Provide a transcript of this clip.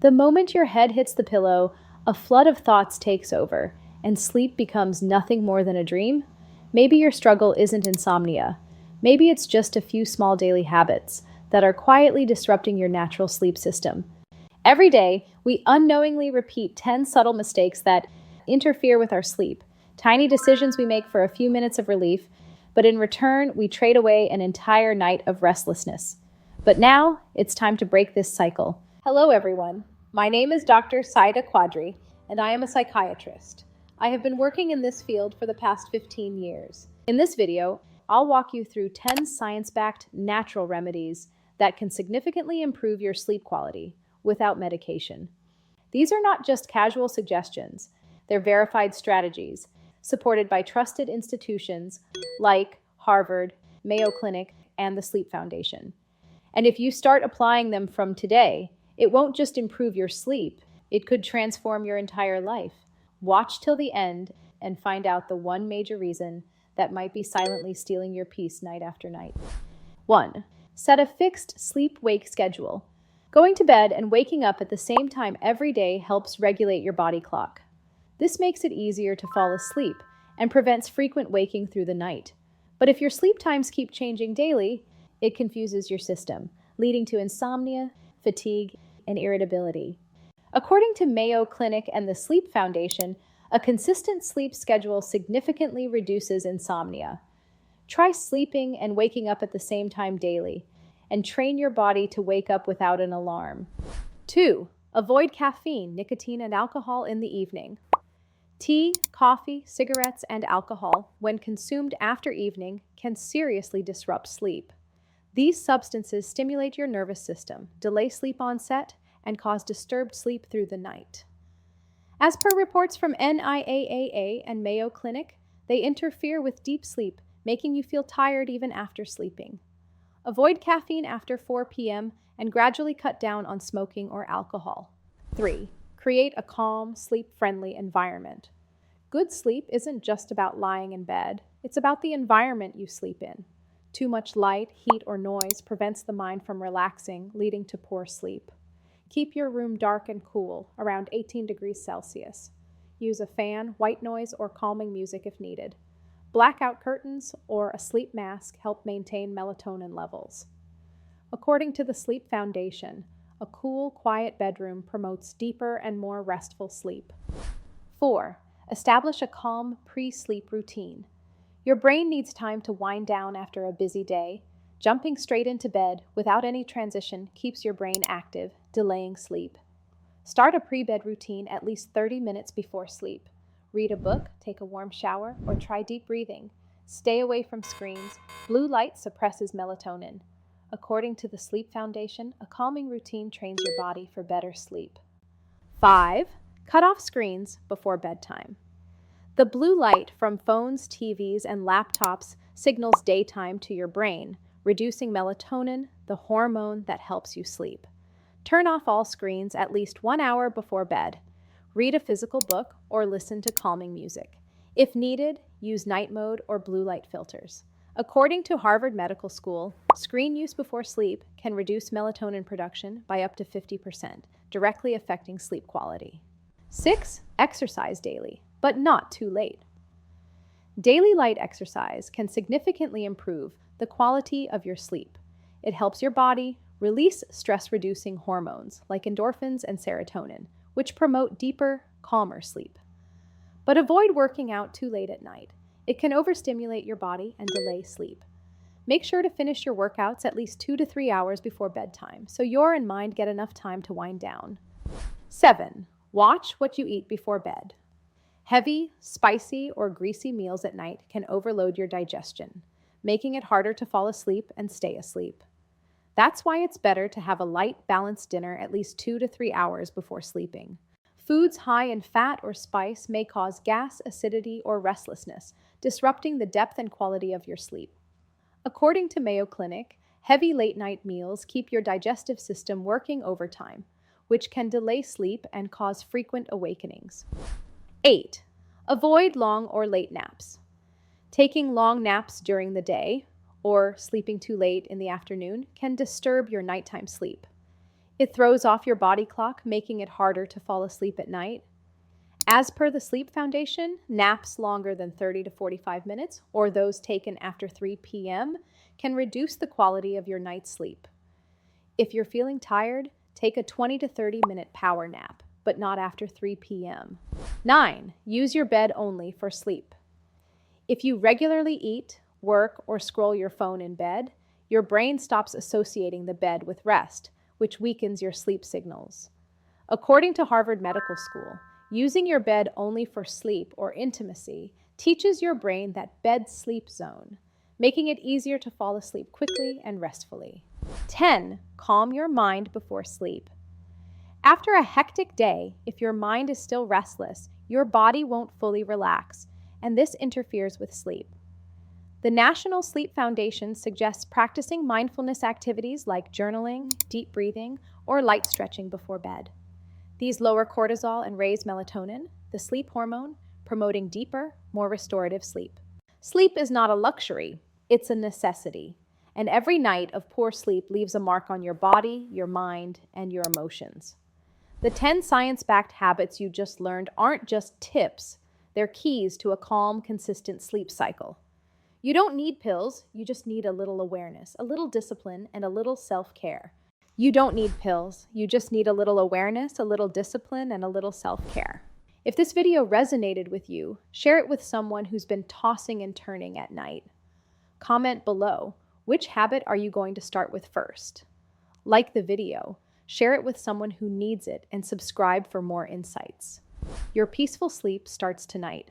The moment your head hits the pillow, a flood of thoughts takes over, and sleep becomes nothing more than a dream. Maybe your struggle isn't insomnia. Maybe it's just a few small daily habits that are quietly disrupting your natural sleep system. Every day, we unknowingly repeat 10 subtle mistakes that interfere with our sleep. Tiny decisions we make for a few minutes of relief, but in return, we trade away an entire night of restlessness. But now, it's time to break this cycle. Hello, everyone. My name is Dr. Syeda Quadri, and I am a psychiatrist. I have been working in this field for the past 15 years. In this video, I'll walk you through 10 science-backed natural remedies that can significantly improve your sleep quality without medication. These are not just casual suggestions. They're verified strategies supported by trusted institutions like Harvard, Mayo Clinic, and the Sleep Foundation. And if you start applying them from today, it won't just improve your sleep, it could transform your entire life. Watch till the end and find out the one major reason that might be silently stealing your peace night after night. 1. Set a fixed sleep-wake schedule. Going to bed and waking up at the same time every day helps regulate your body clock. This makes it easier to fall asleep and prevents frequent waking through the night. But if your sleep times keep changing daily, it confuses your system, leading to insomnia, fatigue, and irritability. According to Mayo Clinic and the Sleep Foundation, a consistent sleep schedule significantly reduces insomnia. Try sleeping and waking up at the same time daily, and train your body to wake up without an alarm. 2. Avoid caffeine, nicotine, and alcohol in the evening. Tea, coffee, cigarettes, and alcohol, when consumed after evening, can seriously disrupt sleep. These substances stimulate your nervous system, delay sleep onset, and cause disturbed sleep through the night. As per reports from NIAAA and Mayo Clinic, they interfere with deep sleep, making you feel tired even after sleeping. Avoid caffeine after 4 p.m. and gradually cut down on smoking or alcohol. 3. Create a calm, sleep-friendly environment. Good sleep isn't just about lying in bed, it's about the environment you sleep in. Too much light, heat, or noise prevents the mind from relaxing, leading to poor sleep. Keep your room dark and cool, around 18 degrees Celsius. Use a fan, white noise, or calming music if needed. Blackout curtains or a sleep mask help maintain melatonin levels. According to the Sleep Foundation, a cool, quiet bedroom promotes deeper and more restful sleep. 4. Establish a calm pre-sleep routine. Your brain needs time to wind down after a busy day. Jumping straight into bed without any transition keeps your brain active, delaying sleep. Start a pre-bed routine at least 30 minutes before sleep. Read a book, take a warm shower, or try deep breathing. Stay away from screens. Blue light suppresses melatonin. According to the Sleep Foundation, a calming routine trains your body for better sleep. 5. Cut off screens before bedtime. The blue light from phones, TVs, and laptops signals daytime to your brain, reducing melatonin, the hormone that helps you sleep. Turn off all screens at least 1 hour before bed. Read a physical book or listen to calming music. If needed, use night mode or blue light filters. According to Harvard Medical School, screen use before sleep can reduce melatonin production by up to 50%, directly affecting sleep quality. 6. Exercise daily, but not too late. Daily light exercise can significantly improve the quality of your sleep. It helps your body release stress-reducing hormones like endorphins and serotonin, which promote deeper, calmer sleep. But avoid working out too late at night. It can overstimulate your body and delay sleep. Make sure to finish your workouts at least 2 to 3 hours before bedtime, so your and mind get enough time to wind down. 7. Watch what you eat before bed. Heavy, spicy, or greasy meals at night can overload your digestion, making it harder to fall asleep and stay asleep. That's why it's better to have a light, balanced dinner at least 2 to 3 hours before sleeping. Foods high in fat or spice may cause gas, acidity, or restlessness, disrupting the depth and quality of your sleep. According to Mayo Clinic, heavy late-night meals keep your digestive system working overtime, which can delay sleep and cause frequent awakenings. 8. Avoid long or late naps. Taking long naps during the day or sleeping too late in the afternoon can disturb your nighttime sleep. It throws off your body clock, making it harder to fall asleep at night. As per the Sleep Foundation, naps longer than 30 to 45 minutes, or those taken after 3 p.m., can reduce the quality of your night's sleep. If you're feeling tired, take a 20 to 30-minute power nap, but not after 3 p.m. 9. Use your bed only for sleep. If you regularly eat, work, or scroll your phone in bed, your brain stops associating the bed with rest, which weakens your sleep signals. According to Harvard Medical School, using your bed only for sleep or intimacy teaches your brain that bed-sleep zone, making it easier to fall asleep quickly and restfully. 10. Calm your mind before sleep. After a hectic day, if your mind is still restless, your body won't fully relax, and this interferes with sleep. The National Sleep Foundation suggests practicing mindfulness activities like journaling, deep breathing, or light stretching before bed. These lower cortisol and raise melatonin, the sleep hormone, promoting deeper, more restorative sleep. Sleep is not a luxury, it's a necessity. And every night of poor sleep leaves a mark on your body, your mind, and your emotions. The 10 science-backed habits you just learned aren't just tips, they're keys to a calm, consistent sleep cycle. You don't need pills, you just need a little awareness, a little discipline, and a little self-care. You don't need pills, you just need a little awareness, a little discipline, and a little self-care. If this video resonated with you, share it with someone who's been tossing and turning at night. Comment below, which habit are you going to start with first? Like the video, share it with someone who needs it, and subscribe for more insights. Your peaceful sleep starts tonight.